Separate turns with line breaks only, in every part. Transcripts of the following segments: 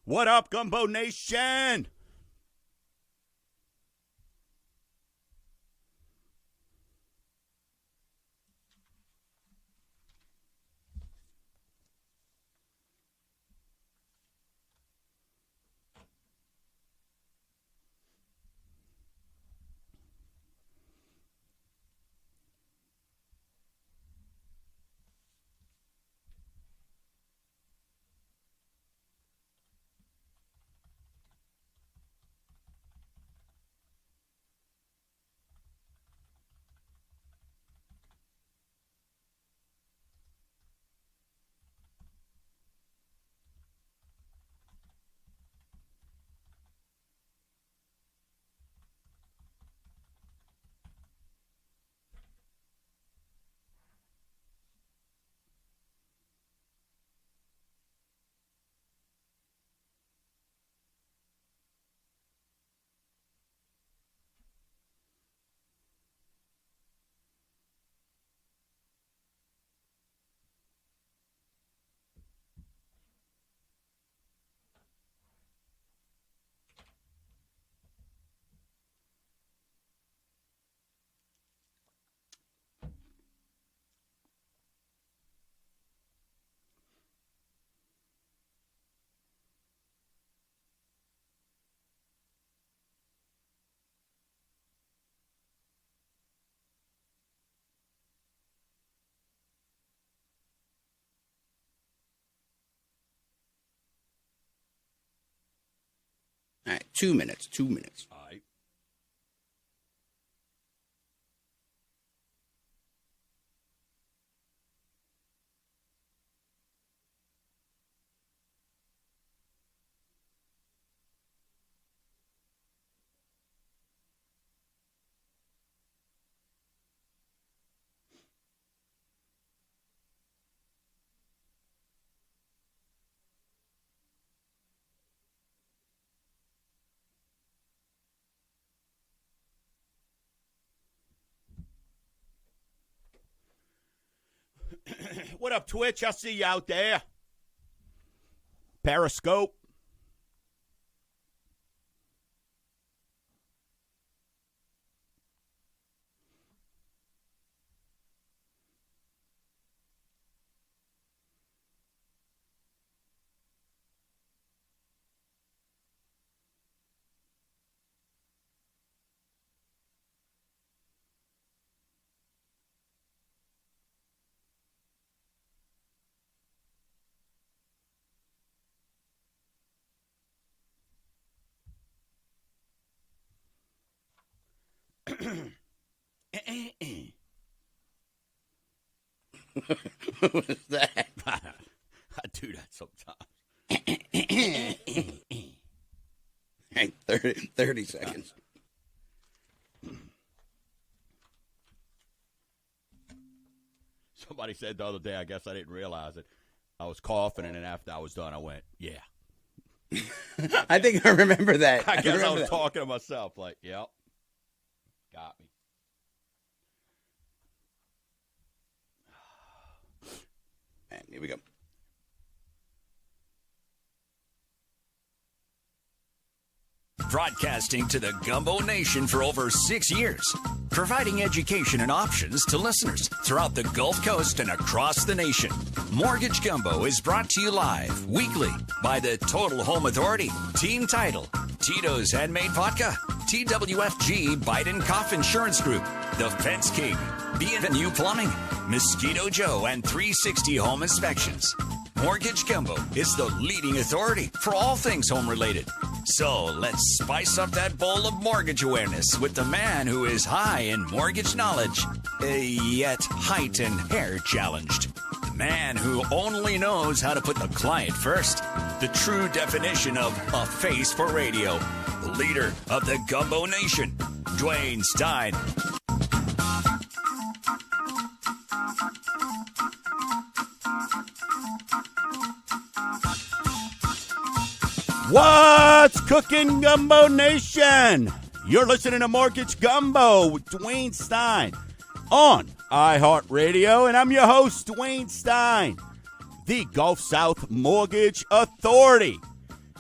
What up, Gumbo Nation?
All right, 2 minutes.
All right. What up, Twitch? I see you out there. Periscope.
What was that?
I do that sometimes.
Hey, 30 seconds.
Somebody said the other day, I guess I didn't realize it. I was coughing, and then after I was done, I went, yeah.
I think I remember that.
I guess I
remember
was
that.
talking to myself, like, yep. Got me.
And here we go.
Broadcasting to the Gumbo Nation for over 6 years, providing education and options to listeners throughout the Gulf Coast and across the nation. Mortgage Gumbo is brought to you live weekly by the Total Home Authority, Team Title, Tito's Handmade Vodka, TWFG Biden Cough Insurance Group, The Fence King, B&U Plumbing, Mosquito Joe, and 360 Home Inspections. Mortgage Gumbo is the leading authority for all things home-related. So let's spice up that bowl of mortgage awareness with the man who is high in mortgage knowledge, yet height and hair challenged. The man who only knows how to put the client first. The true definition of a face for radio. The leader of the Gumbo Nation, Dwayne Stein.
What's cooking, Gumbo Nation? You're listening to Mortgage Gumbo with Dwayne Stein on iHeartRadio, and I'm your host, Dwayne Stein, the Gulf South Mortgage Authority.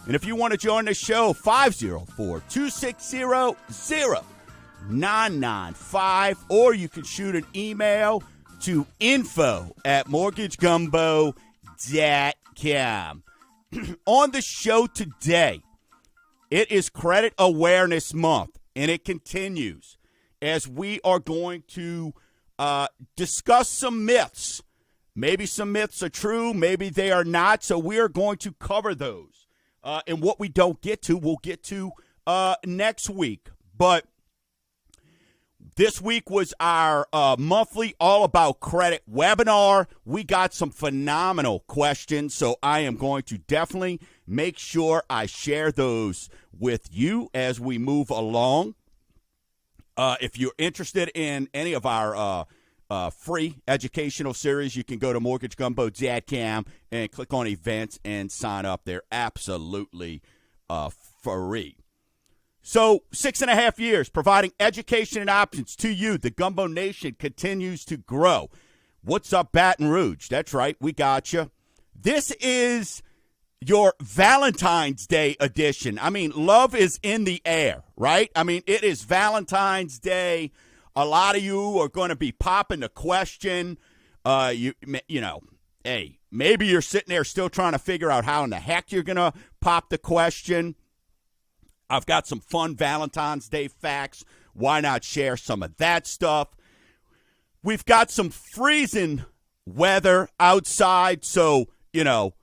And if you want to join the show, 504-260-0995, or you can shoot an email to info@mortgagegumbo.com. On the show today, it is Credit Awareness Month, and it continues as we are going to discuss some myths. Maybe some myths are true, maybe they are not, so we are going to cover those. And what we don't get to, we'll get to next week. But this week was our monthly All About Credit webinar. We got some phenomenal questions, so I am going to definitely make sure I share those with you as we move along. If you're interested in any of our free educational series, you can go to mortgagegumbo.com and click on events and sign up. They're absolutely free. So 6.5 years providing education and options to you. The Gumbo Nation continues to grow. What's up, Baton Rouge? That's right. We got you. This is your Valentine's Day edition. I mean, love is in the air, right? I mean, it is Valentine's Day. A lot of you are going to be popping the question. You know, hey, maybe you're sitting there still trying to figure out how in the heck you're going to pop the question. I've got some fun Valentine's Day facts. Why not share some of that stuff? We've got some freezing weather outside, so, you know,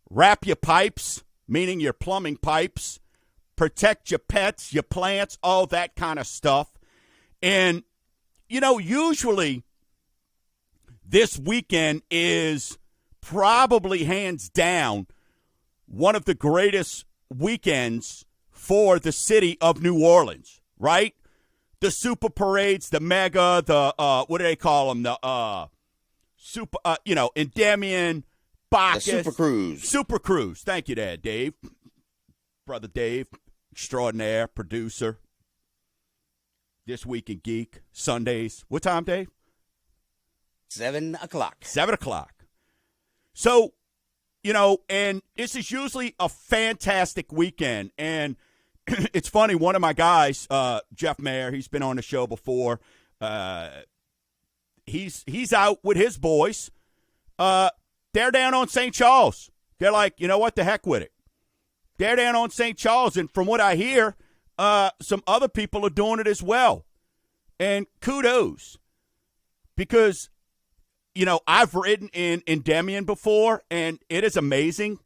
wrap your pipes, meaning your plumbing pipes, protect your pets, your plants, all that kind of stuff. And, you know, usually this weekend is probably hands down one of the greatest weekends for the city of New Orleans, right? The super parades, the mega, the, what do they call them? The super, Endymion, Bacchus.
The Super Cruise.
Super Cruise. Thank you there, Dave. Brother Dave, extraordinaire producer. This Week in Geek, Sundays. What time, Dave?
7 o'clock.
7 o'clock. So, you know, and this is usually a fantastic weekend. And it's funny, one of my guys, Jeff Mayer, he's been on the show before. He's out with his boys. They're down on St. Charles. They're like, you know what, the heck with it. They're down on St. Charles, and from what I hear, some other people are doing it as well. And kudos. Because, you know, I've ridden in Endymion before, and it is amazing.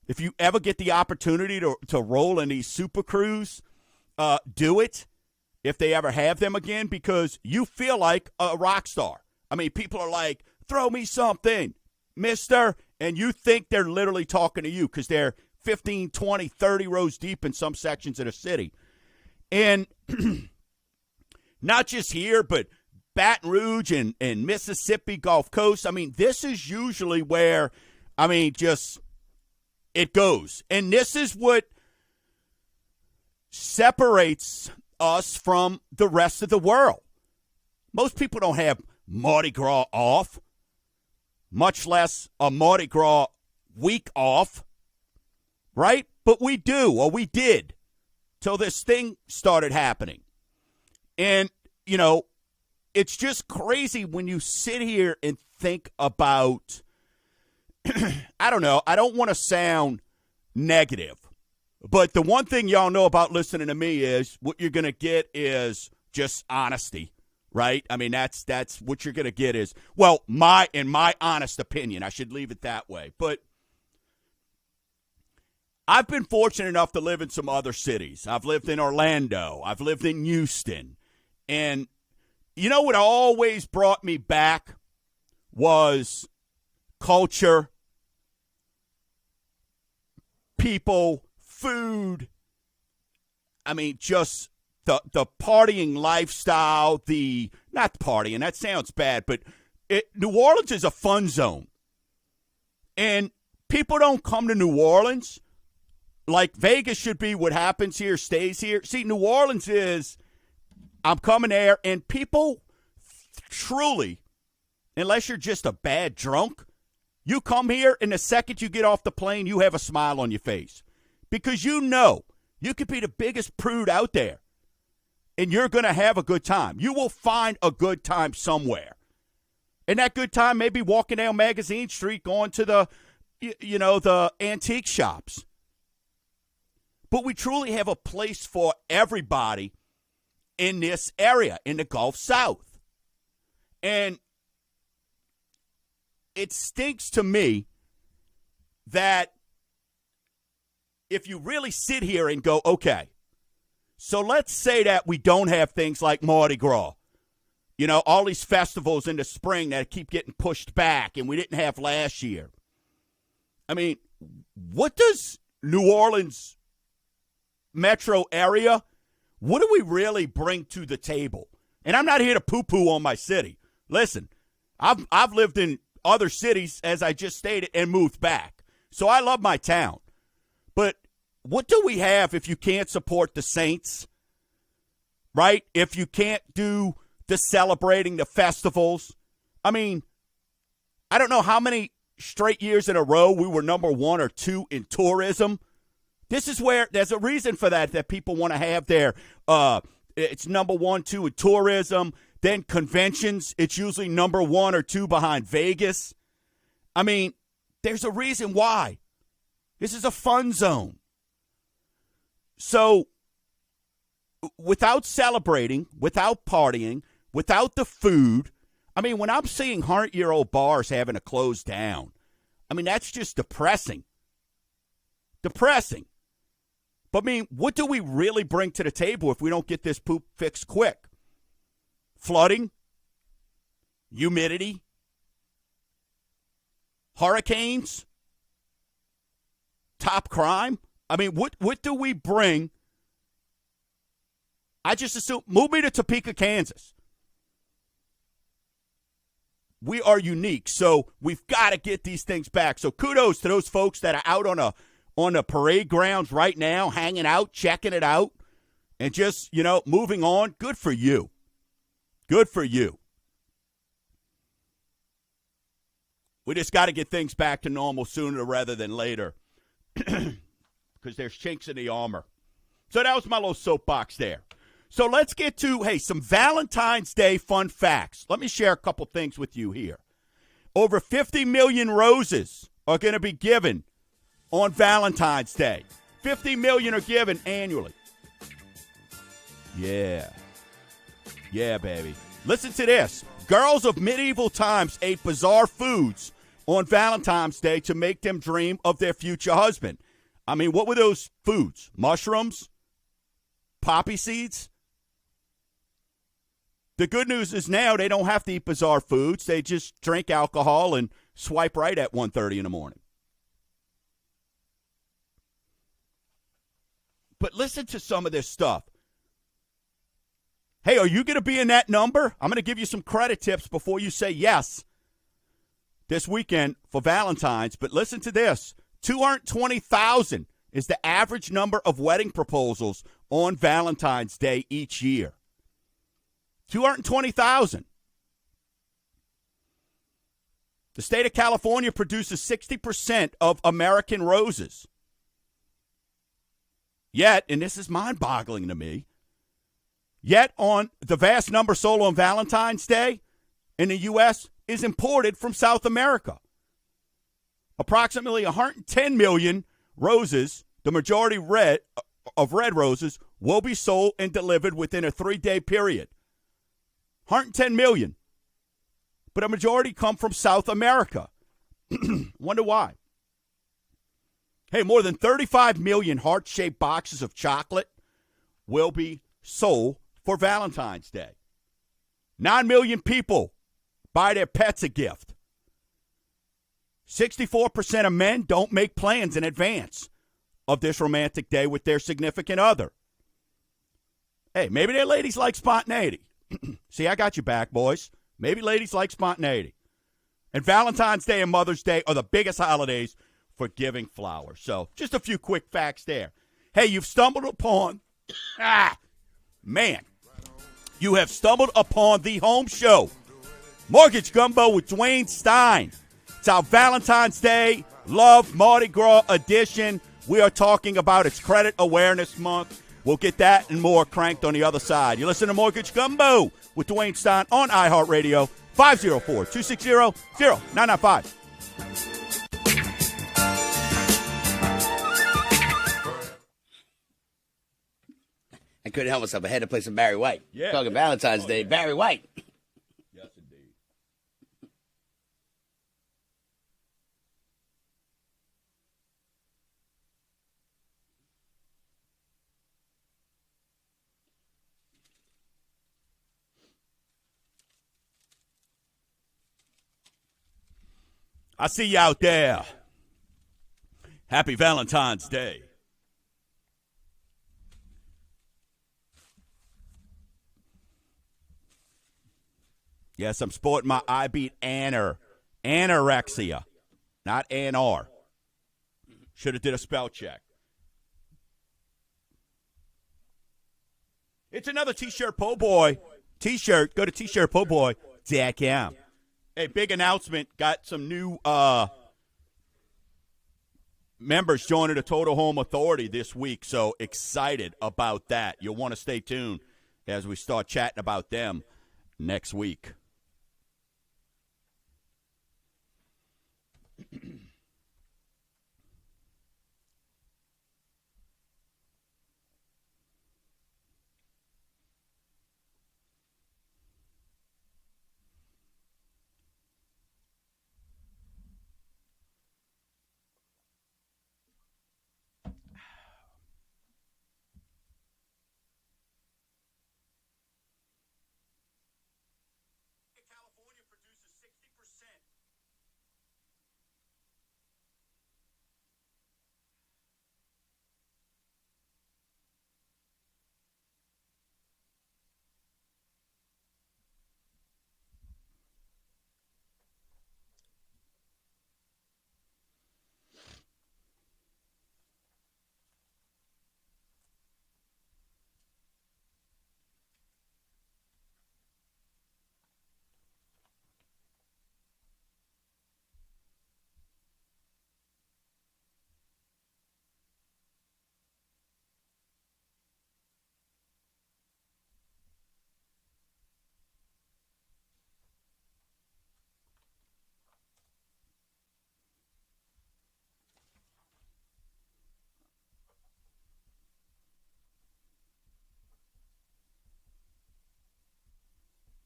If you ever get the opportunity to roll in these Super Cruise, do it if they ever have them again, because you feel like a rock star. I mean, people are like, throw me something, mister, and you think they're literally talking to you because they're 15, 20, 30 rows deep in some sections of the city. And not just here, but Baton Rouge and Mississippi Gulf Coast. I mean, this is usually where, I mean, just it goes. And this is what separates us from the rest of the world. Most people don't have Mardi Gras off, much less a Mardi Gras week off, right? But we do, or we did, till this thing started happening. And, you know, it's just crazy when you sit here and think about, I don't know, I don't want to sound negative, but the one thing y'all know about listening to me is what you're going to get is just honesty, right? I mean, that's what you're going to get is, well, in my honest opinion, I should leave it that way. But I've been fortunate enough to live in some other cities. I've lived in Orlando. I've lived in Houston. And you know what always brought me back was culture, people, food. I mean, just the partying lifestyle, not partying, that sounds bad, but New Orleans is a fun zone. And people don't come to New Orleans like Vegas should be. What happens here stays here. See, New Orleans is, I'm coming there, and people truly, unless you're just a bad drunk, you come here, and the second you get off the plane, you have a smile on your face. Because you could be the biggest prude out there, and you're going to have a good time. You will find a good time somewhere. And that good time may be walking down Magazine Street, going to the antique shops. But we truly have a place for everybody in this area, in the Gulf South. And it stinks to me that if you really sit here and go, okay, so let's say that we don't have things like Mardi Gras. All these festivals in the spring that keep getting pushed back and we didn't have last year. I mean, what does New Orleans metro area, what do we really bring to the table? And I'm not here to poo-poo on my city. Listen, I've lived in other cities, as I just stated, and moved back. So I love my town. But what do we have if you can't support the Saints, right? If you can't do the celebrating, the festivals. I mean, I don't know how many straight years in a row we were number 1 or 2 in tourism. This is where there's a reason for that people want to have their, it's number 1, 2 in tourism. Then conventions, it's usually number 1 or 2 behind Vegas. I mean, there's a reason why. This is a fun zone. So, without celebrating, without partying, without the food, I mean, when I'm seeing 100-year-old bars having to close down, I mean, that's just depressing. Depressing. But, I mean, what do we really bring to the table if we don't get this poop fixed quick? Flooding? Humidity? Hurricanes? Top crime? I mean, what do we bring? I just assume, move me to Topeka, Kansas. We are unique, so we've got to get these things back. So kudos to those folks that are out on the parade grounds right now, hanging out, checking it out, and just, moving on. Good for you. Good for you. We just got to get things back to normal sooner rather than later because there's chinks in the armor. So that was my little soapbox there. So let's get to, some Valentine's Day fun facts. Let me share a couple things with you here. Over 50 million roses are going to be given on Valentine's Day. 50 million are given annually. Yeah. Yeah, baby. Listen to this. Girls of medieval times ate bizarre foods on Valentine's Day to make them dream of their future husband. I mean, what were those foods? Mushrooms? Poppy seeds? The good news is now they don't have to eat bizarre foods. They just drink alcohol and swipe right at 1:30 in the morning. But listen to some of this stuff. Hey, are you going to be in that number? I'm going to give you some credit tips before you say yes this weekend for Valentine's. But listen to this. 220,000 is the average number of wedding proposals on Valentine's Day each year. 220,000. The state of California produces 60% of American roses. Yet, and this is mind-boggling to me, yet on the vast number sold on Valentine's Day in the U.S. is imported from South America. Approximately 110 million roses, the majority red roses, will be sold and delivered within a 3-day period. 110 million. But a majority come from South America. Wonder why. Hey, more than 35 million heart-shaped boxes of chocolate will be sold for Valentine's Day. 9 million people buy their pets a gift. 64% of men don't make plans in advance of this romantic day with their significant other. Hey, maybe their ladies like spontaneity. See, I got you back, boys. Maybe ladies like spontaneity. And Valentine's Day and Mother's Day are the biggest holidays for giving flowers. So, just a few quick facts there. Hey, you've stumbled upon, you have stumbled upon the home show, Mortgage Gumbo with Dwayne Stein. It's our Valentine's Day Love Mardi Gras edition. We are talking about its Credit Awareness Month. We'll get that and more cranked on the other side. You listen to Mortgage Gumbo with Dwayne Stein on iHeartRadio, 504-260-0995.
I couldn't help myself. I had to play some Barry White.
Yeah.
Talking Valentine's Day. Barry White.
Yes, indeed. I see you out there. Happy Valentine's Day. Yes, I'm sporting my I beat anorexia, not ANR. Should have did a spell check. It's another T-shirt po' boy. T-shirt, go to t-shirtpoboy.com. Hey, big announcement. Got some new members joining the Total Home Authority this week, so excited about that. You'll want to stay tuned as we start chatting about them next week. California produces 60%.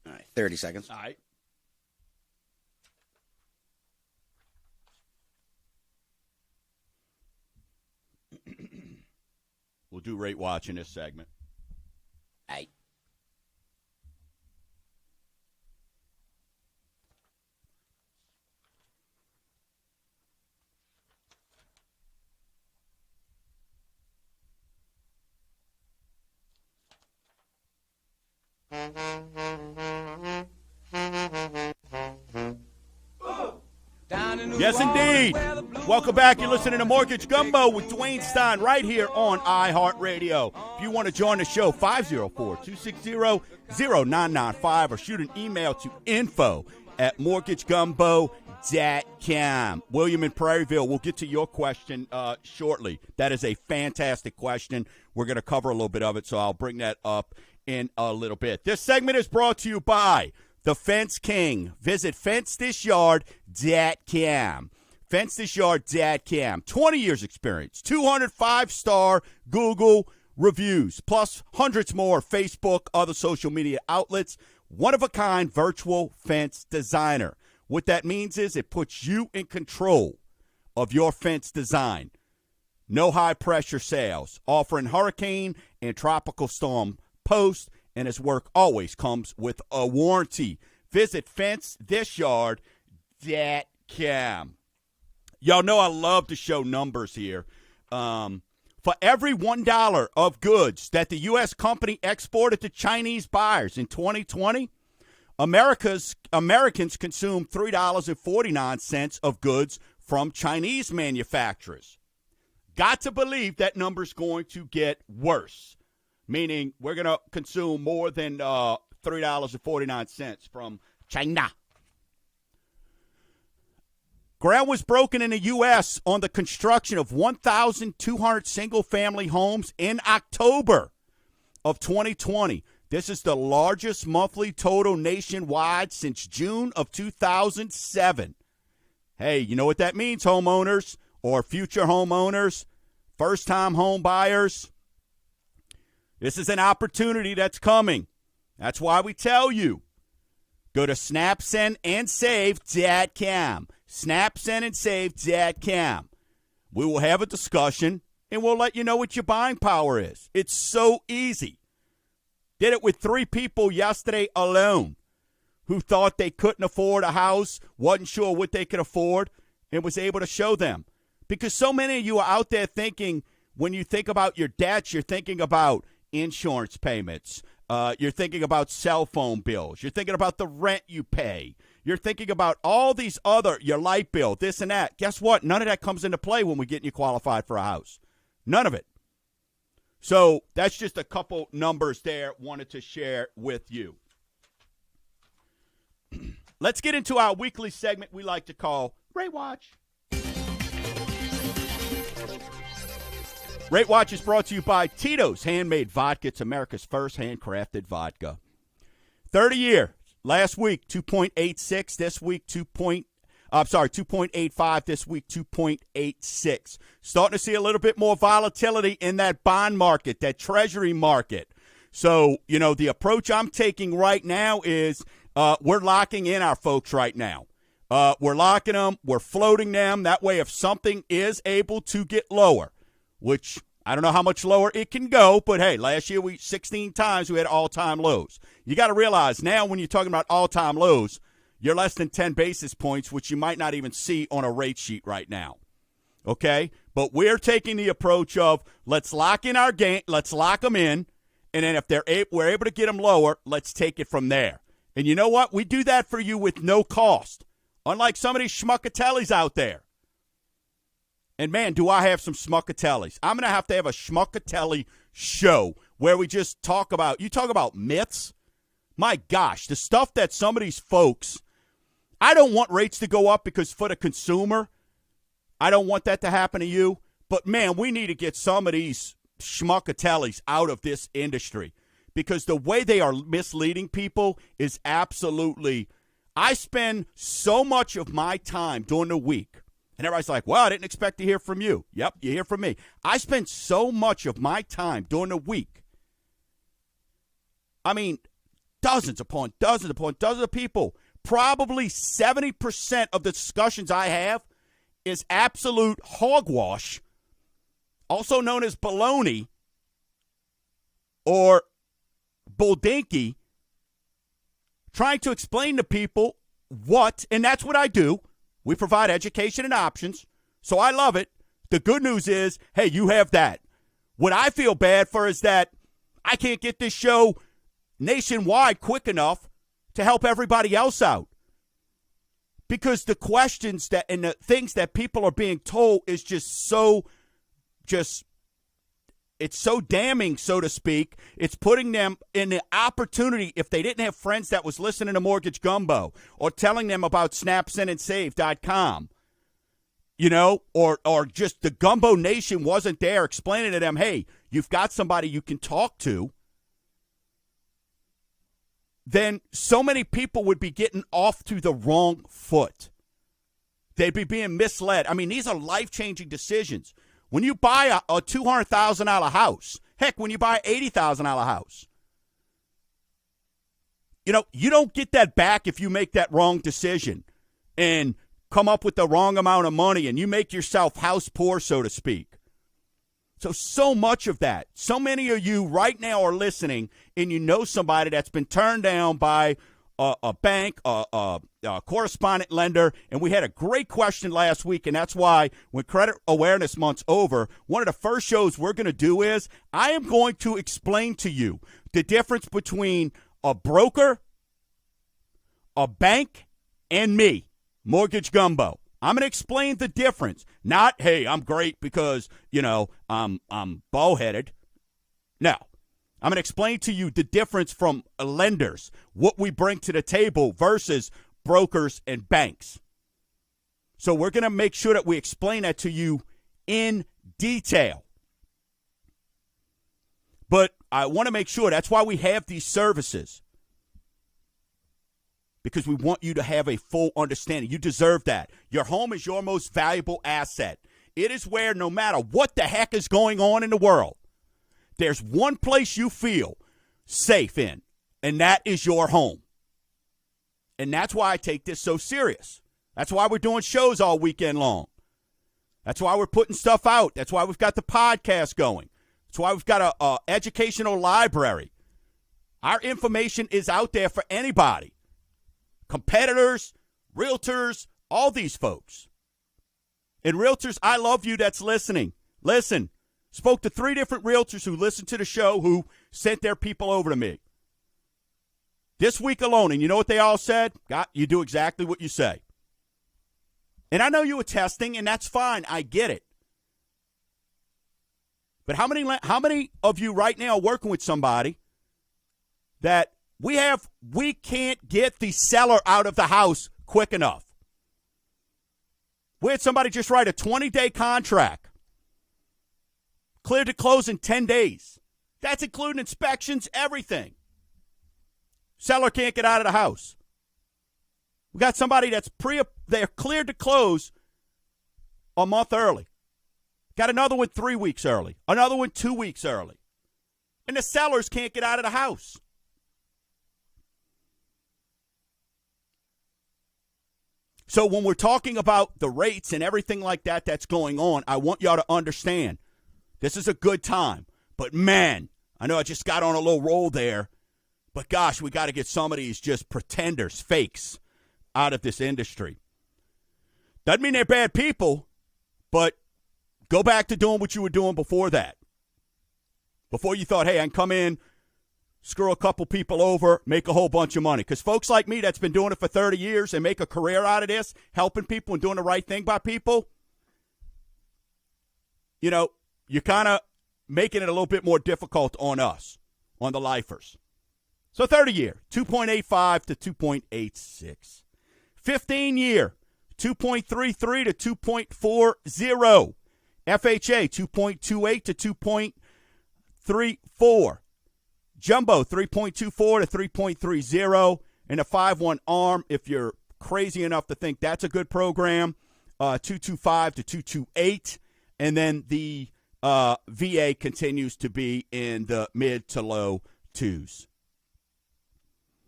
All right, 30 seconds.
All right. We'll do rate watch in this segment.
All right.
Yes, indeed. Welcome back. You're listening to Mortgage Gumbo with Dwayne Stein right here on iHeartRadio. If you want to join the show, 504-260-0995 or shoot an email to info@mortgagegumbo.com. William in Prairieville, we'll get to your question shortly. That is a fantastic question. We're going to cover a little bit of it, so I'll bring that up in a little bit. This segment is brought to you by The Fence King. Visit FenceThisYard.com. FenceThisYard.com. 20 years experience, 205-star Google reviews, plus hundreds more Facebook, other social media outlets. One-of-a-kind virtual fence designer. What that means is it puts you in control of your fence design. No high-pressure sales, offering hurricane and tropical storm post, and his work always comes with a warranty. Visit FenceThisYard.com. Y'all know I love to show numbers here. For every $1 of goods that the U.S. company exported to Chinese buyers in 2020, Americans consumed $3.49 of goods from Chinese manufacturers. Got to believe that number's going to get worse, meaning we're going to consume more than $3.49 from China. Ground was broken in the U.S. on the construction of 1,200 single-family homes in October of 2020. This is the largest monthly total nationwide since June of 2007. Hey, you know what that means, homeowners or future homeowners, first-time home buyers? This is an opportunity that's coming. That's why we tell you. Go to snapsendandsave.com. Snapsendandsave.com. We will have a discussion, and we'll let you know what your buying power is. It's so easy. Did it with 3 people yesterday alone who thought they couldn't afford a house, wasn't sure what they could afford, and was able to show them. Because so many of you are out there thinking, when you think about your debts, you're thinking about insurance payments. You're thinking about cell phone bills. You're thinking about the rent you pay. You're thinking about all these other, your light bill, this and that. Guess what? None of that comes into play when we get you qualified for a house. None of it. So that's just a couple numbers there wanted to share with you. Let's get into our weekly segment we like to call Rate Watch. Rate Watch is brought to you by Tito's Handmade Vodka. It's America's first handcrafted vodka. 30-year. Last week, 2.86. This week, 2.85. This week, 2.86. Starting to see a little bit more volatility in that bond market, that treasury market. So, you know, the approach I'm taking right now is we're locking in our folks right now. We're locking them. We're floating them. That way, if something is able to get lower, which I don't know how much lower it can go, but hey, last year 16 times we had all-time lows. You got to realize now when you're talking about all-time lows, you're less than 10 basis points, which you might not even see on a rate sheet right now. Okay? But we're taking the approach of let's lock in our game, let's lock them in, and then if we're able to get them lower, let's take it from there. And you know what? We do that for you with no cost, unlike some of these schmuckatellis out there. And, man, do I have some schmuckatellis. I'm going to have a schmuckatelli show where we just talk about myths. My gosh, the stuff that some of these folks, I don't want rates to go up because for the consumer, I don't want that to happen to you. But, man, we need to get some of these schmuckatellis out of this industry because the way they are misleading people is absolutely, I spend so much of my time during the week. And everybody's like, well, I didn't expect to hear from you. Yep, you hear from me. I spend so much of my time during the week. I mean, dozens upon dozens of people. Probably 70% of the discussions I have is absolute hogwash, also known as baloney or buldinky, trying to explain to people what, and that's what I do. We provide education and options, so I love it. The good news is, hey, you have that. What I feel bad for is that I can't get this show nationwide quick enough to help everybody else out. Because the questions that and the things that people are being told is it's so damning, so to speak. It's putting them in the opportunity, if they didn't have friends that was listening to Mortgage Gumbo or telling them about snapsendandsave.com, you know, or just the Gumbo Nation wasn't there explaining to them, hey, you've got somebody you can talk to, then so many people would be getting off to the wrong foot. They'd be being misled. I mean, these are life-changing decisions. When you buy a $200,000 house, heck, when you buy an $80,000 house, you know, you don't get that back if you make that wrong decision and come up with the wrong amount of money and you make yourself house poor, so to speak. So much of that. So many of you right now are listening and you know somebody that's been turned down by a bank, a correspondent lender, and we had a great question last week, and that's why when Credit Awareness Month's over, one of the first shows we're going to do is I am going to explain to you the difference between a broker, a bank, and me, Mortgage Gumbo. I'm going to explain the difference. Not, hey, I'm great because, you know, I'm bald-headed. No. I'm going to explain to you the difference from lenders, what we bring to the table versus brokers and banks. So we're going to make sure that we explain that to you in detail. But I want to make sure that's why we have these services. Because we want you to have a full understanding. You deserve that. Your home is your most valuable asset. It is where no matter what the heck is going on in the world, there's one place you feel safe in, and that is your home. And that's why I take this so serious. That's why we're doing shows all weekend long. That's why we're putting stuff out. That's why we've got the podcast going. That's why we've got a educational library. Our information is out there for anybody. Competitors, realtors, all these folks. And realtors, I love you that's listening. Listen, spoke to 3 different realtors who listened to the show who sent their people over to me. This week alone, and you know what they all said? God, you do exactly what you say. And I know you were testing, and that's fine. I get it. But how many of you right now are working with somebody that we can't get the seller out of the house quick enough? We had somebody just write a 20-day contract, cleared to close in 10 days. That's including inspections, everything. Seller can't get out of the house. We got somebody they're cleared to close a month early. Got another one 3 weeks early. Another one 2 weeks early. And the sellers can't get out of the house. So when we're talking about the rates and everything like that that's going on, I want y'all to understand this is a good time. But, man, I know I just got on a little roll there. But, gosh, we got to get some of these just pretenders, fakes, out of this industry. Doesn't mean they're bad people, but go back to doing what you were doing before that. Before you thought, hey, I can come in, screw a couple people over, make a whole bunch of money. Because folks like me that's been doing it for 30 years and make a career out of this, helping people and doing the right thing by people, you know, you're kind of making it a little bit more difficult on us, on the lifers. So 30-year, 2.85 to 2.86. 15-year, 2.33 to 2.40. FHA, 2.28 to 2.34. Jumbo, 3.24 to 3.30. And a 5-1 ARM, if you're crazy enough to think that's a good program, 225 to 228. And then the VA continues to be in the mid to low twos.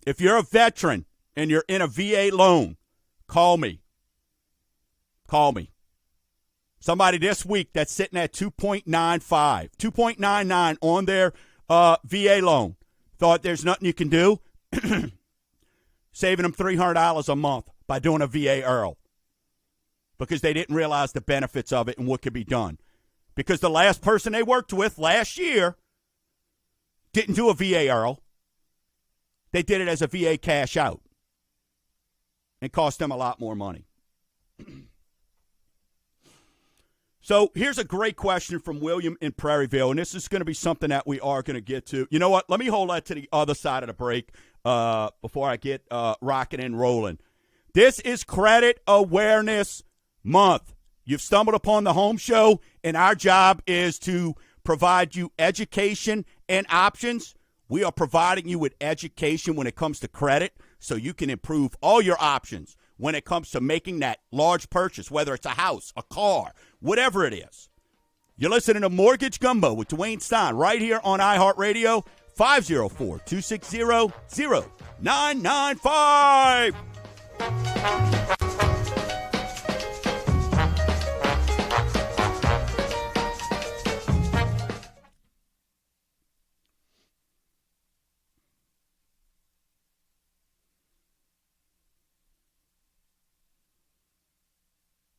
If you're a veteran and you're in a VA loan, call me. Call me. Somebody this week that's sitting at 2.95, 2.99 on their VA loan. Thought there's nothing you can do? Saving them $300 a month by doing a VA IRRRL. Because they didn't realize the benefits of it and what could be done. Because the last person they worked with last year didn't do a VA IRRRL. They did it as a VA cash out. And cost them a lot more money. So here's a great question from William in Prairieville, and this is going to be something that we are going to get to. You know what? Let me hold that to the other side of the break before I get rocking and rolling. This is Credit Awareness Month. You've stumbled upon the home show, and our job is to provide you education and options. We are providing you with education when it comes to credit so you can improve all your options when it comes to making that large purchase, whether it's a house, a car, whatever it is. You're listening to Mortgage Gumbo with Dwayne Stein right here on iHeartRadio, 504-260-0995.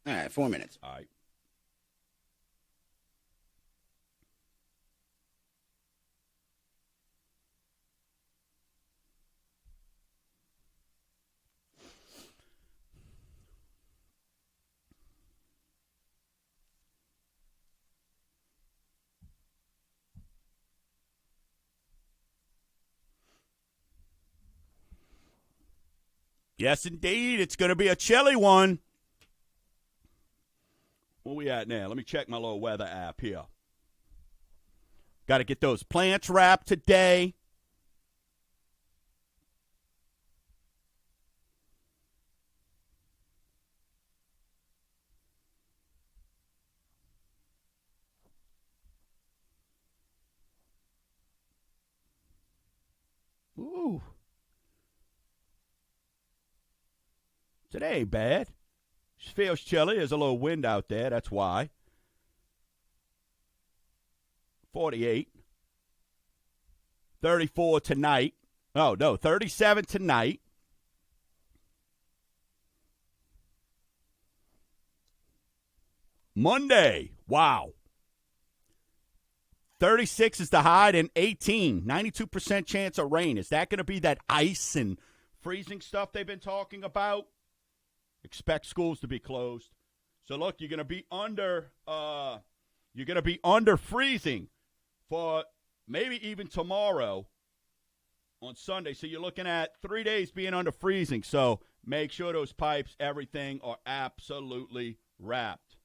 All right, 4 minutes.
All right. Yes, indeed. It's going to be a chilly one. Where we at now? Let me check my little weather app here. Got to get those plants wrapped today. Ooh. Today ain't bad. It feels chilly. There's a little wind out there. That's why. 48. 34 tonight. Oh, no, 37 tonight. Monday. Wow. 36 is the high and 18. 92% chance of rain. Is that going to be that ice and freezing stuff they've been talking about? Expect schools to be closed. So look, you're going to be under freezing for maybe even tomorrow on Sunday. So you're looking at 3 days being under freezing. So make sure those pipes, everything are absolutely wrapped.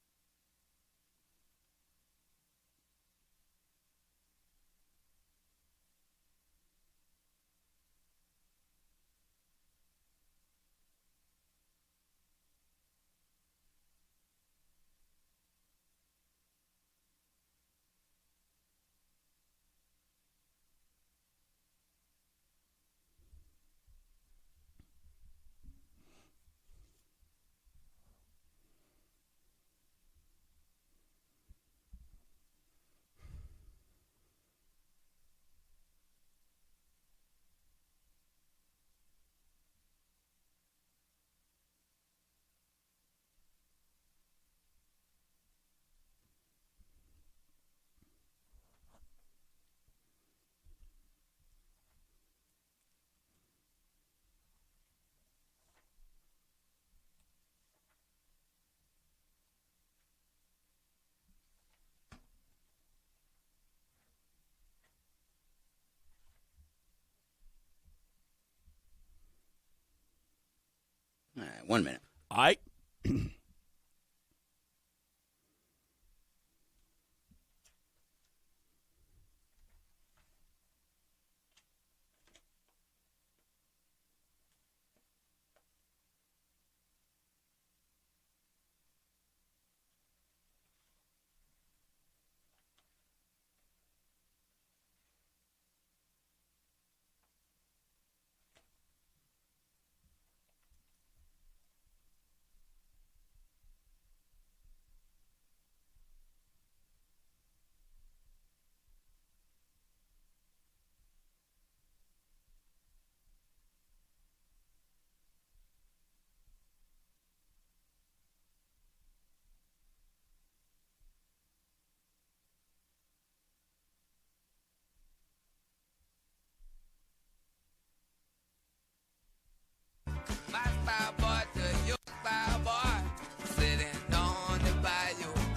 All right, 1 minute.
All right.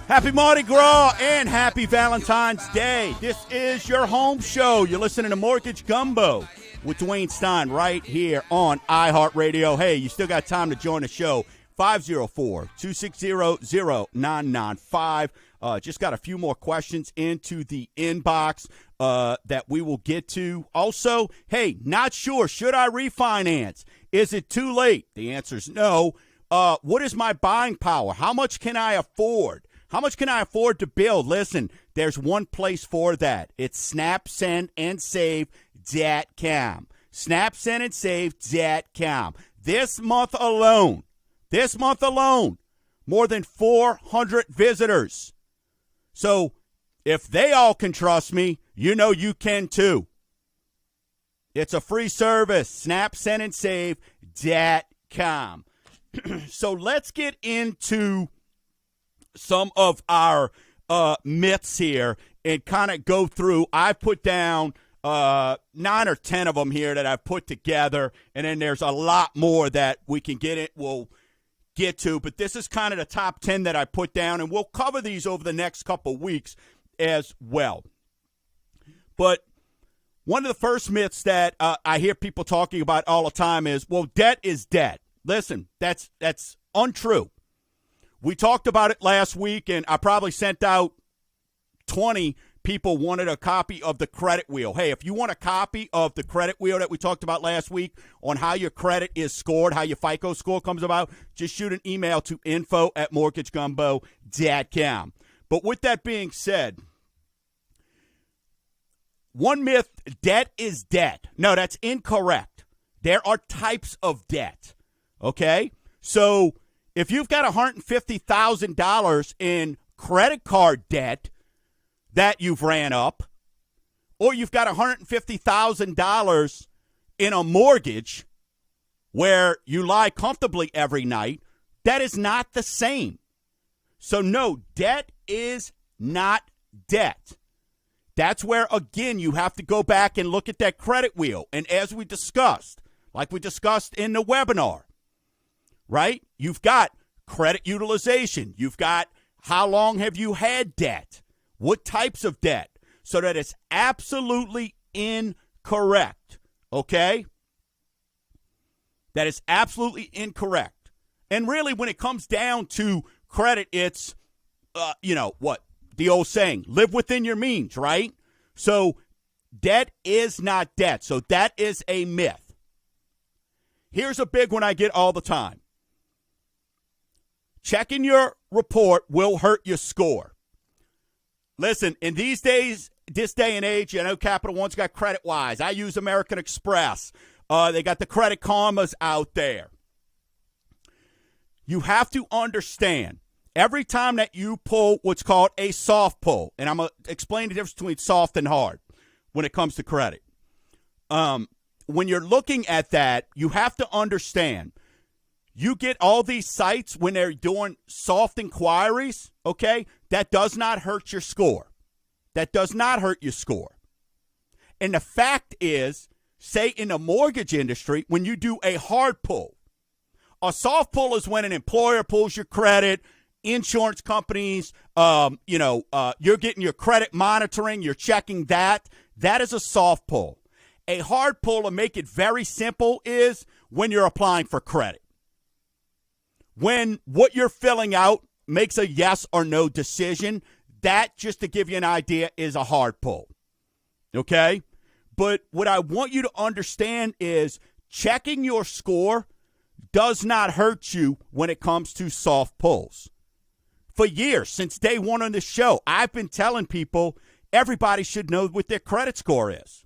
Happy Mardi Gras and happy Valentine's Day. This is your home show. You're listening to Mortgage Gumbo with Dwayne Stein right here on iHeartRadio. Hey, you still got time to join the show. 504-260-0995. Just got a few more questions into the inbox that we will get to. Also, hey, not sure. Should I refinance? Is it too late? The answer is no. What is my buying power? How much can I afford? How much can I afford to build? Listen, there's one place for that. It's SnapSendAndSave.com. SnapSendAndSave.com. This month alone, more than 400 visitors. So if they all can trust me, you know you can too. It's a free service, SnapSendAndSave.com. So let's get into some of our myths here and kind of go through. I've put down 9 or 10 of them here that I've put together, and then there's a lot more that we can we'll get to, but this is kind of the top 10 that I put down, and we'll cover these over the next couple weeks as well. But one of the first myths that I hear people talking about all the time is, well, debt is debt. Listen, that's untrue. We talked about it last week, and I probably sent out 20 people wanted a copy of the credit wheel. Hey, if you want a copy of the credit wheel that we talked about last week on how your credit is scored, how your FICO score comes about, just shoot an email to info@mortgagegumbo.com. But with that being said, one myth, debt is debt. No, that's incorrect. There are types of debt, okay? So if you've got $150,000 in credit card debt that you've ran up, or you've got $150,000 in a mortgage where you lie comfortably every night, that is not the same. So no, debt is not debt. That's where, again, you have to go back and look at that credit wheel. And as we discussed, like we discussed in the webinar, right? You've got credit utilization. You've got how long have you had debt? What types of debt? So that it's absolutely incorrect, okay? That is absolutely incorrect. And really, when it comes down to credit, it's, what? The old saying, live within your means, right? So debt is not debt. So that is a myth. Here's a big one I get all the time. Checking your report will hurt your score. Listen, in these days, this day and age, I know Capital One's got CreditWise. I use American Express. They got the Credit Karmas out there. You have to understand, every time that you pull what's called a soft pull, and I'm going to explain the difference between soft and hard when it comes to credit. When you're looking at that, you have to understand, you get all these sites when they're doing soft inquiries, okay? That does not hurt your score. That does not hurt your score. And the fact is, say in the mortgage industry, when you do a hard pull, a soft pull is when an employer pulls your credit, insurance companies, you're getting your credit monitoring, you're checking that. That is a soft pull. A hard pull, to make it very simple, is when you're applying for credit. When what you're filling out makes a yes or no decision, that, just to give you an idea, is a hard pull. Okay? But what I want you to understand is checking your score does not hurt you when it comes to soft pulls. For years, since day one on this show, I've been telling people everybody should know what their credit score is.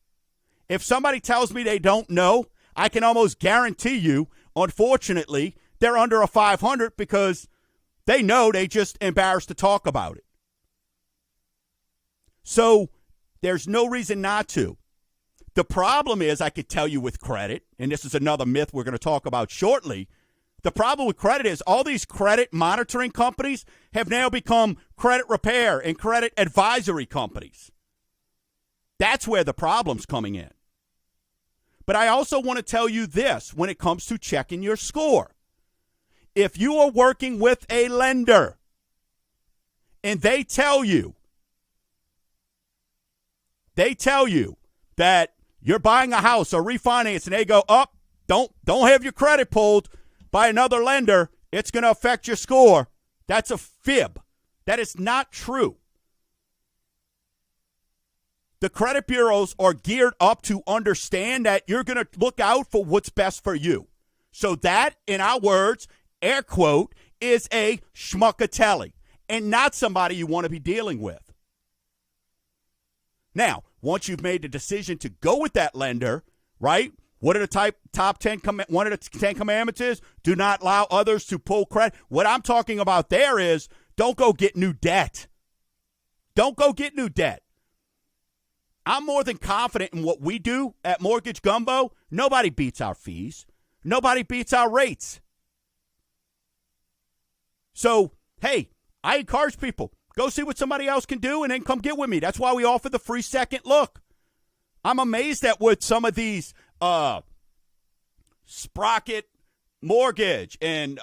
If somebody tells me they don't know, I can almost guarantee you, unfortunately, they're under a 500 because they know, they just embarrassed to talk about it. So there's no reason not to. The problem is, I could tell you with credit, and this is another myth we're going to talk about shortly, the problem with credit is all these credit monitoring companies have now become credit repair and credit advisory companies. That's where the problem's coming in. But I also want to tell you this when it comes to checking your score. If you are working with a lender and they tell you that you're buying a house or refinancing, and they go, don't have your credit pulled by another lender, it's going to affect your score. That's a fib. That is not true. The credit bureaus are geared up to understand that you're going to look out for what's best for you. So that, in our words, air quote, is a schmuckatelli and not somebody you want to be dealing with. Now, once you've made the decision to go with that lender, right? What are the top 10? One of the 10 commandments is do not allow others to pull credit. What I'm talking about there is don't go get new debt. Don't go get new debt. I'm more than confident in what we do at Mortgage Gumbo. Nobody beats our fees. Nobody beats our rates. So, hey, I encourage people, go see what somebody else can do and then come get with me. That's why we offer the free second look. I'm amazed at what some of these Sprocket Mortgage and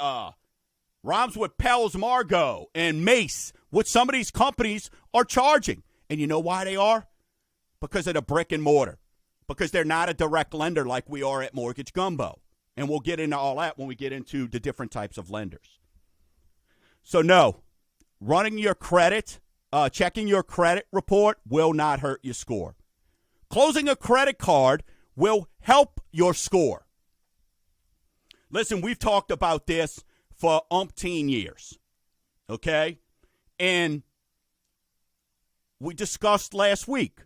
Romswood Pels Margo and Mace, what some of these companies are charging. And you know why they are? Because of the brick and mortar. Because they're not a direct lender like we are at Mortgage Gumbo. And we'll get into all that when we get into the different types of lenders. So, no, running your credit, checking your credit report will not hurt your score. Closing a credit card will help your score. Listen, we've talked about this for umpteen years, okay? And we discussed last week.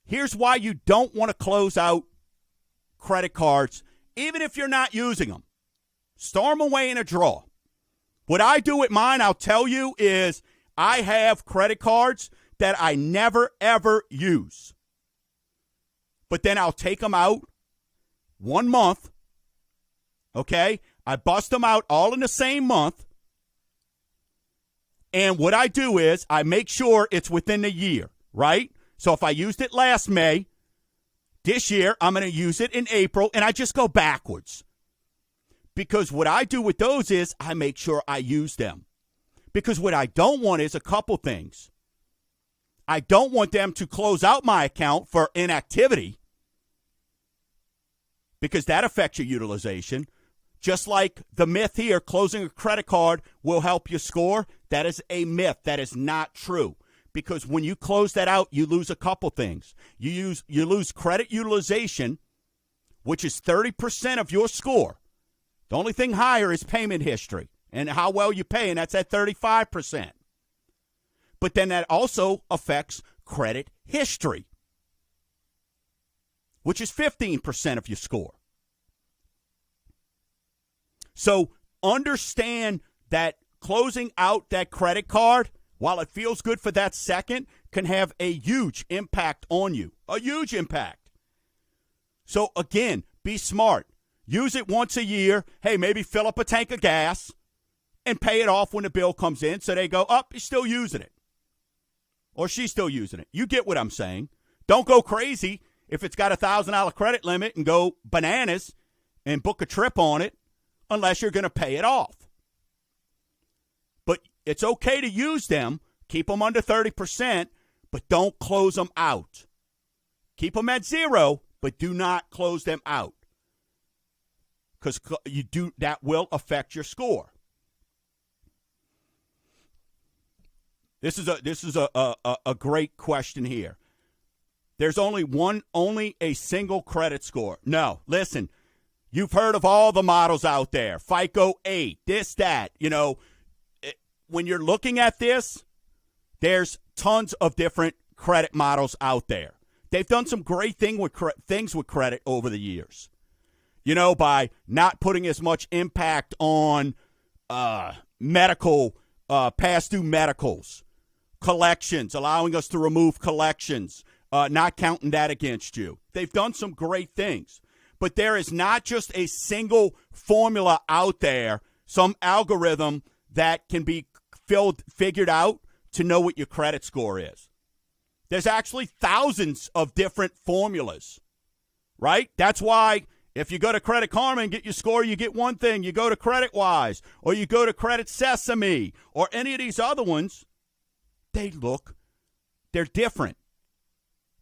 Here's why you don't want to close out credit cards, even if you're not using them. Store them away in a drawer. What I do with mine, I'll tell you, is I have credit cards that I never, ever use. But then I'll take them out 1 month, okay? I bust them out all in the same month. And what I do is I make sure it's within the year, right? So if I used it last May, this year I'm going to use it in April, and I just go backwards. Because what I do with those is I make sure I use them. Because what I don't want is a couple things. I don't want them to close out my account for inactivity, because that affects your utilization. Just like the myth here, closing a credit card will help you score. That is a myth. That is not true. Because when you close that out, you lose a couple things. You lose credit utilization, which is 30% of your score. The only thing higher is payment history and how well you pay, and that's at 35%. But then that also affects credit history, which is 15% of your score. So understand that closing out that credit card, while it feels good for that second, can have a huge impact on you. A huge impact. So again, be smart. Use it once a year. Hey, maybe fill up a tank of gas and pay it off when the bill comes in, so they go, you're still using it. Or she's still using it. You get what I'm saying. Don't go crazy if it's got a $1,000 credit limit and go bananas and book a trip on it unless you're going to pay it off. But it's okay to use them. Keep them under 30%, but don't close them out. Keep them at 0, but do not close them out. Because that will affect your score. This is a great question here. There's only a single credit score. No, listen, you've heard of all the models out there. FICO 8, this, that. When you're looking at this, there's tons of different credit models out there. They've done some great things with credit over the years. By not putting as much impact on medical, past due medicals, collections, allowing us to remove collections, not counting that against you. They've done some great things. But there is not just a single formula out there, some algorithm that can be figured out to know what your credit score is. There's actually thousands of different formulas, right? That's why if you go to Credit Karma and get your score, you get one thing. You go to CreditWise or you go to Credit Sesame or any of these other ones, they're different.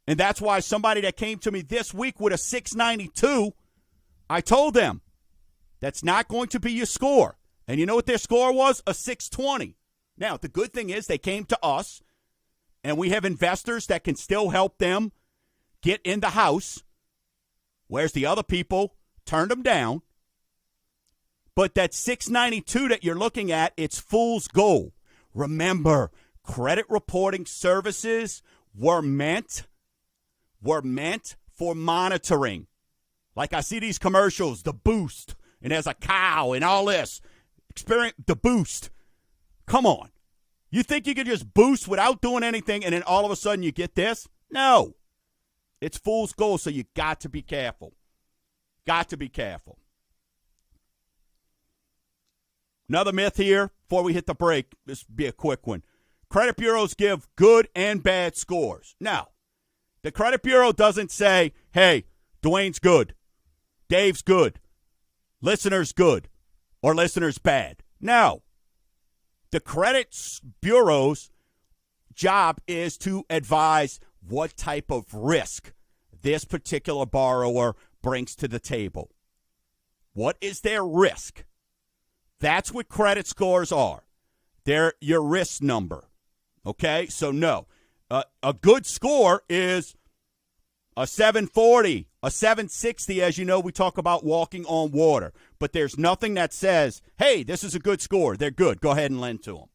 And that's why somebody that came to me this week with a 692, I told them that's not going to be your score. And you know what their score was? A 620. Now, the good thing is they came to us, and we have investors that can still help them get in the house, whereas the other people turned them down. But that 692 that you're looking at, it's fool's gold. Remember, credit reporting services were meant for monitoring. Like I see these commercials, the Boost, and there's a cow and all this. Experience the Boost. Come on. You think you can just boost without doing anything and then all of a sudden you get this? No. It's fool's gold, so you got to be careful. Got to be careful. Another myth here before we hit the break. This will be a quick one. Credit bureaus give good and bad scores. Now, the credit bureau doesn't say, hey, Dwayne's good, Dave's good, listener's good, or listener's bad. No. The credit bureau's job is to advise what type of risk this particular borrower brings to the table. What is their risk? That's what credit scores are. They're your risk number. Okay? So, no. A good score is a 740, a 760. As you know, we talk about walking on water. But there's nothing that says, hey, this is a good score. They're good. Go ahead and lend to them.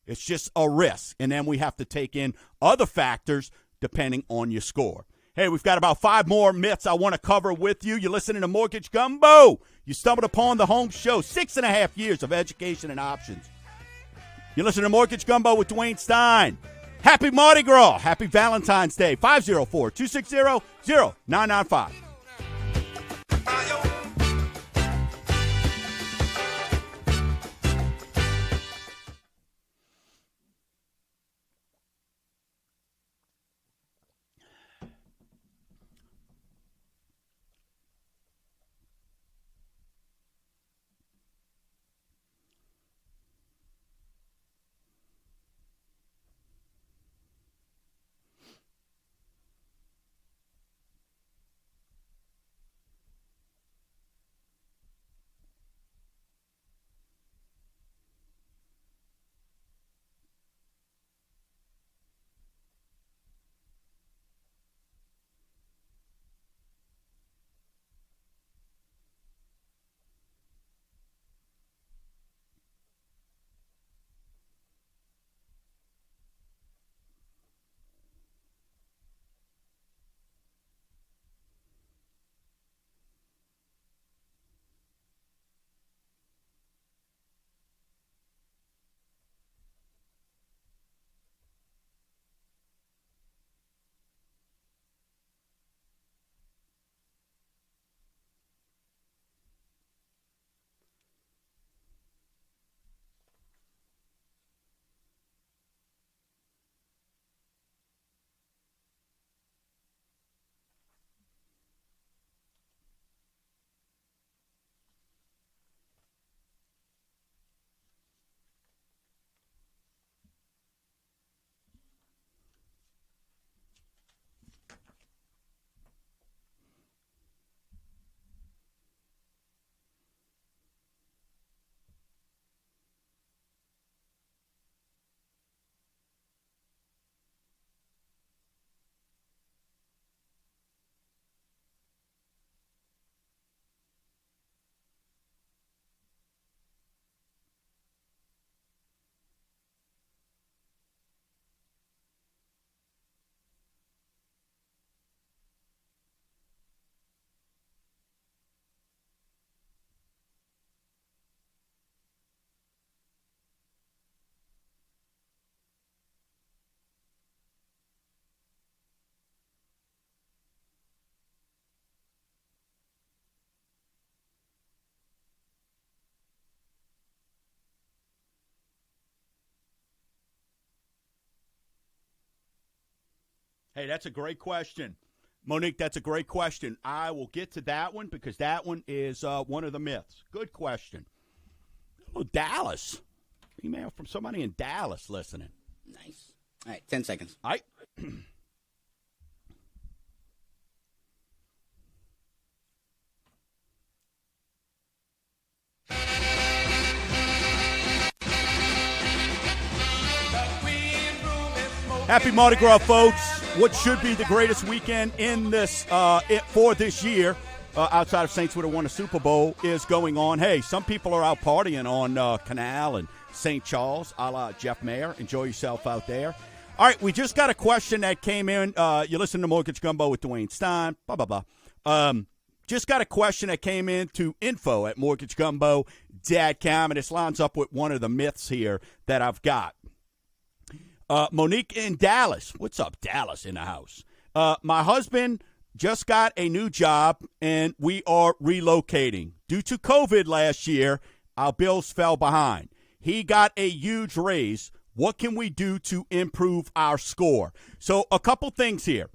It's just a risk. And then we have to take in other factors depending on your score. Hey, we've got about 5 more myths I want to cover with you. You're listening to Mortgage Gumbo. You stumbled upon the home show. 6.5 years of education and options. You're listening to Mortgage Gumbo with Dwayne Stein. Happy Mardi Gras. Happy Valentine's Day. 504-260-0995. Hey, that's a great question. Monique, that's a great question. I will get to that one because that one is one of the myths. Good question. Oh, Dallas. Email from somebody in Dallas listening.
Nice. All right, 10 seconds.
All right. Happy Mardi Gras, folks. What should be the greatest weekend in this for this year, outside of Saints would have won a Super Bowl, is going on. Hey, some people are out partying on Canal and St. Charles, a la Jeff Mayer. Enjoy yourself out there. All right, we just got a question that came in. You listen to Mortgage Gumbo with Dwayne Stein, blah, blah, blah. Just got a question that came in to info@mortgagegumbo.com, and this lines up with one of the myths here that I've got. Monique in Dallas. What's up, Dallas in the house? My husband just got a new job, and we are relocating. Due to COVID last year, our bills fell behind. He got a huge raise. What can we do to improve our score? So a couple things here.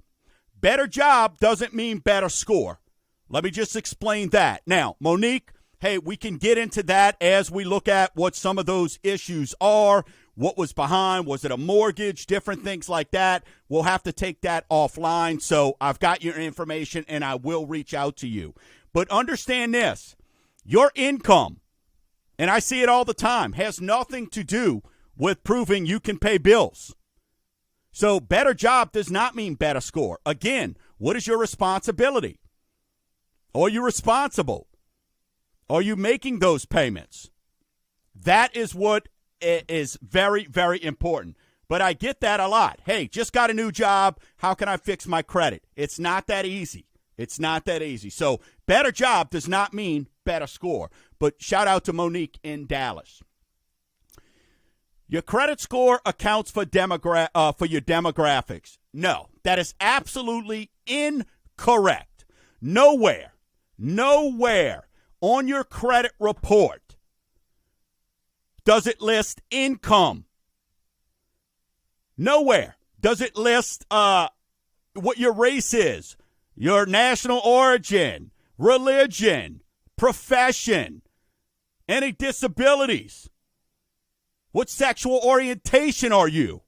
Better job doesn't mean better score. Let me just explain that. Now, Monique, hey, we can get into that as we look at what some of those issues are. What was behind? Was it a mortgage? Different things like that. We'll have to take that offline. So I've got your information, and I will reach out to you. But understand this. Your income And I see it all the time. Has nothing to do with proving you can pay bills. So better job does not mean better score. Again, what is your responsibility? Are you responsible? Are you making those payments? That is what is very, very important. But I get that a lot. Hey, just got a new job. How can I fix my credit? It's not that easy. It's not that easy. So better job does not mean better score. But shout out to Monique in Dallas. Your credit score accounts for your demographics. No, that is absolutely incorrect. Nowhere on your credit report does it list income. Nowhere does it list what your race is, your national origin, religion, profession, any disabilities. What sexual orientation are you?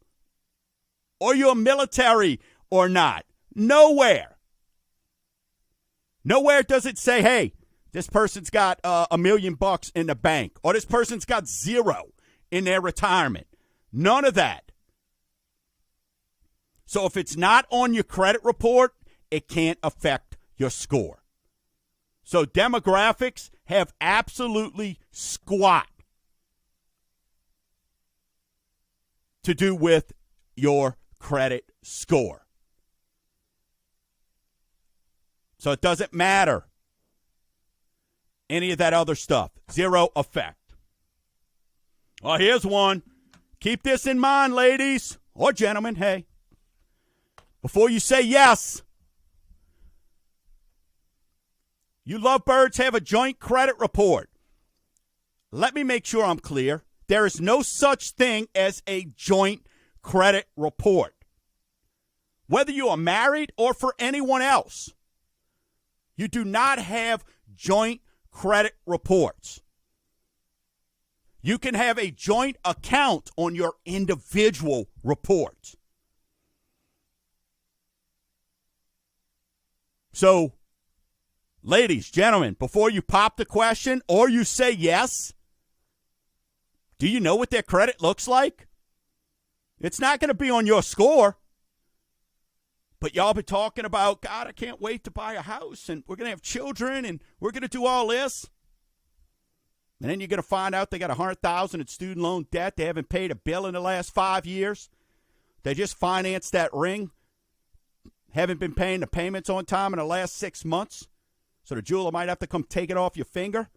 Are you a military or not? Nowhere. Nowhere does it say, hey, this person's got $1 million in the bank, or this person's got zero in their retirement. None of that. So if it's not on your credit report, it can't affect your score. So demographics have absolutely squat to do with your credit score. So it doesn't matter. Any of that other stuff. Zero effect. Well, here's one. Keep this in mind, ladies or gentlemen. Hey, before you say yes, you lovebirds have a joint credit report. Let me make sure I'm clear. There is no such thing as a joint credit report. Whether you are married or for anyone else, you do not have joint credit reports. You can have a joint account on your individual report. So, ladies, gentlemen, before you pop the question or you say yes, do you know what their credit looks like? It's not going to be on your score. But y'all be talking about, God, I can't wait to buy a house, and we're going to have children, and we're going to do all this. And then you're going to find out they got $100,000 in student loan debt. They haven't paid a bill in the last 5 years. They just financed that ring. Haven't been paying the payments on time in the last 6 months. So the jeweler might have to come take it off your finger.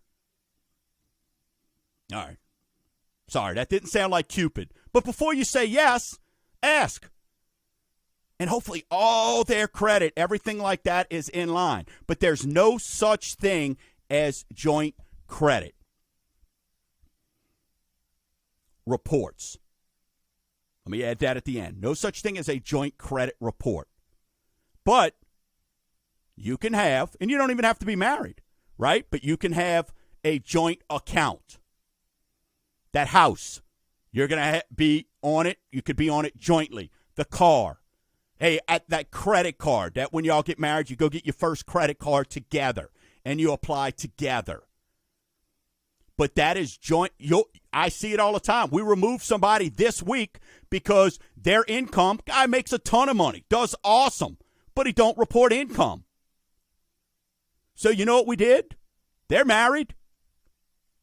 All right. Sorry, that didn't sound like Cupid. But before you say yes, ask. And hopefully all their credit, everything like that is in line. But there's no such thing as joint credit reports. Let me add that at the end. No such thing as a joint credit report. But you can have, and you don't even have to be married, right? But you can have a joint account. That house, you're going to be on it. You could be on it jointly. The car. Hey, at that credit card, that when y'all get married, you go get your first credit card together, and you apply together. But that is joint. I see it all the time. We remove somebody this week because their income, guy makes a ton of money, does awesome, but he don't report income. So you know what we did? They're married.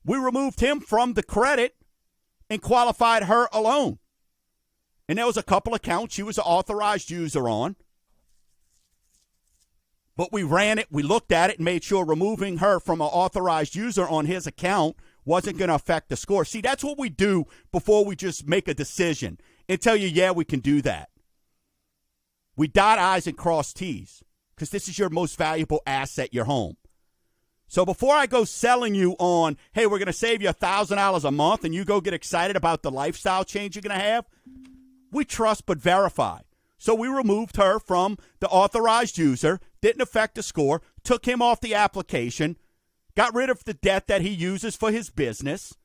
We removed him from the credit and qualified her alone. And there was a couple accounts she was an authorized user on. But we ran it, we looked at it, and made sure removing her from an authorized user on his account wasn't going to affect the score. See, that's what we do before we just make a decision and tell you, yeah, we can do that. We dot I's and cross T's because this is your most valuable asset, your home. So before I go selling you on, hey, we're going to save you $1,000 a month and you go get excited about the lifestyle change you're going to have, we trust but verify. So we removed her from the authorized user, didn't affect the score, took him off the application, got rid of the debt that he uses for his business,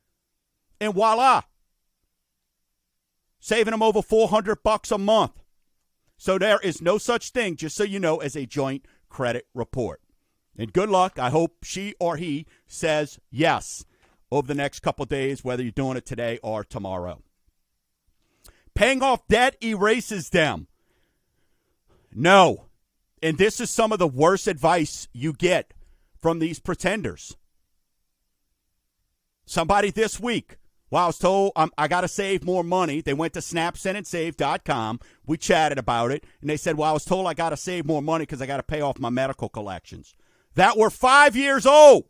and voila, saving him over $400 a month. So there is no such thing, just so you know, as a joint credit report. And good luck. I hope she or he says yes. over the next couple days, whether you're doing it today or tomorrow. Paying off debt erases them. No. And this is some of the worst advice you get from these pretenders. Somebody this week, I was told I got to save more money. They went to snapsendandsave.com. We chatted about it, and they said, I was told I got to save more money because I got to pay off my medical collections that were 5 years old.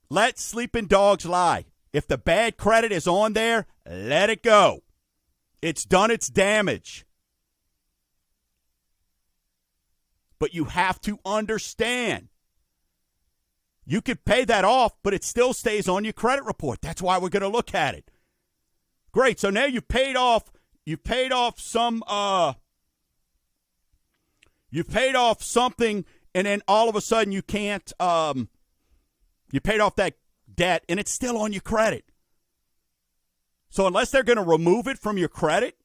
Let sleeping dogs lie. If the bad credit is on there, let it go. It's done its damage. But you have to understand. You could pay that off, but it still stays on your credit report. That's why we're going to look at it. Great. So now you've paid off something, and then all of a sudden you can't. You paid off that debt, and it's still on your credit. So unless they're going to remove it from your credit,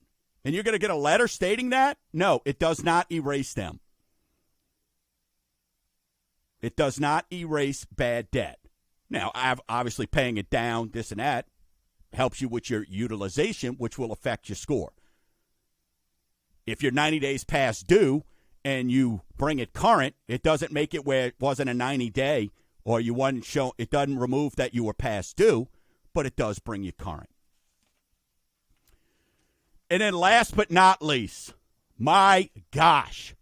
and you're going to get a letter stating that, no, it does not erase them. It does not erase bad debt. Now, obviously paying it down, this and that, helps you with your utilization, which will affect your score. If you're 90 days past due and you bring it current, it doesn't make it where it wasn't a 90-day or you wasn't shown. It doesn't remove that you were past due, but it does bring you current. And then last but not least, my gosh,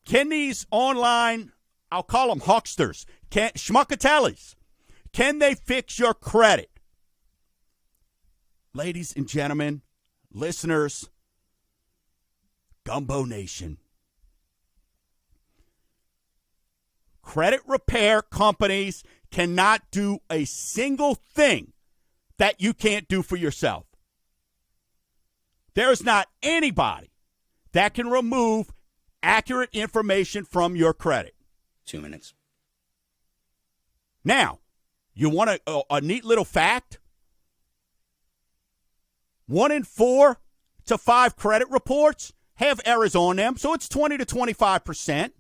can these online, I'll call them hucksters, schmuckatellis, can they fix your credit? Ladies and gentlemen, listeners, Gumbo Nation, credit repair companies cannot do a single thing that you can't do for yourself. There is not anybody that can remove accurate information from your credit.
2 minutes.
Now, you want a neat little fact? 1 in 4 to 5 credit reports have errors on them, so it's 20 to 25%.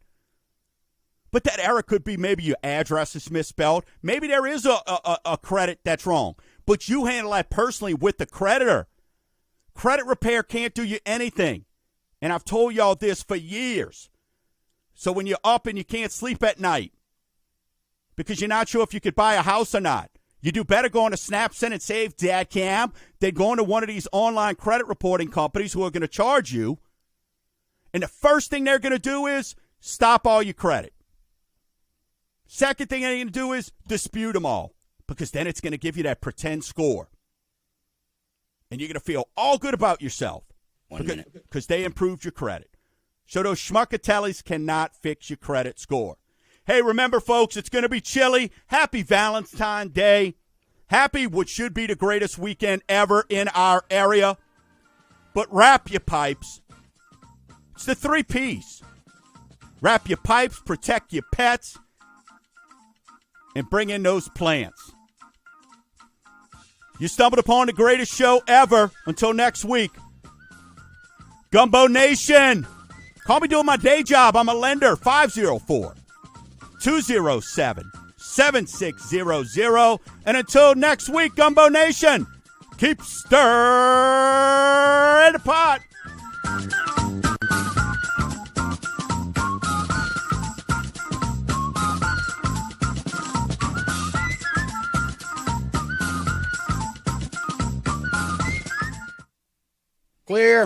But that error could be maybe your address is misspelled. Maybe there is a credit that's wrong. But you handle that personally with the creditor. Credit repair can't do you anything. And I've told y'all this for years. So when you're up and you can't sleep at night because you're not sure if you could buy a house or not, you do better going to snapsendandsave.com than going to one of these online credit reporting companies who are going to charge you. And the first thing they're going to do is stop all your credit. Second thing they're going to do is dispute them all, because then it's going to give you that pretend score. And you're going to feel all good about yourself.
1 minute.
Because they improved your credit. So those schmuckatellis cannot fix your credit score. Hey, remember, folks, it's going to be chilly. Happy Valentine's Day. Happy what should be the greatest weekend ever in our area. But wrap your pipes. It's the 3 Ps. Wrap your pipes, protect your pets, and bring in those plants. You stumbled upon the greatest show ever. Until next week. Gumbo Nation. Call me doing my day job. I'm a lender. 504-207-7600. And until next week, Gumbo Nation, keep stirring the pot.
Clear.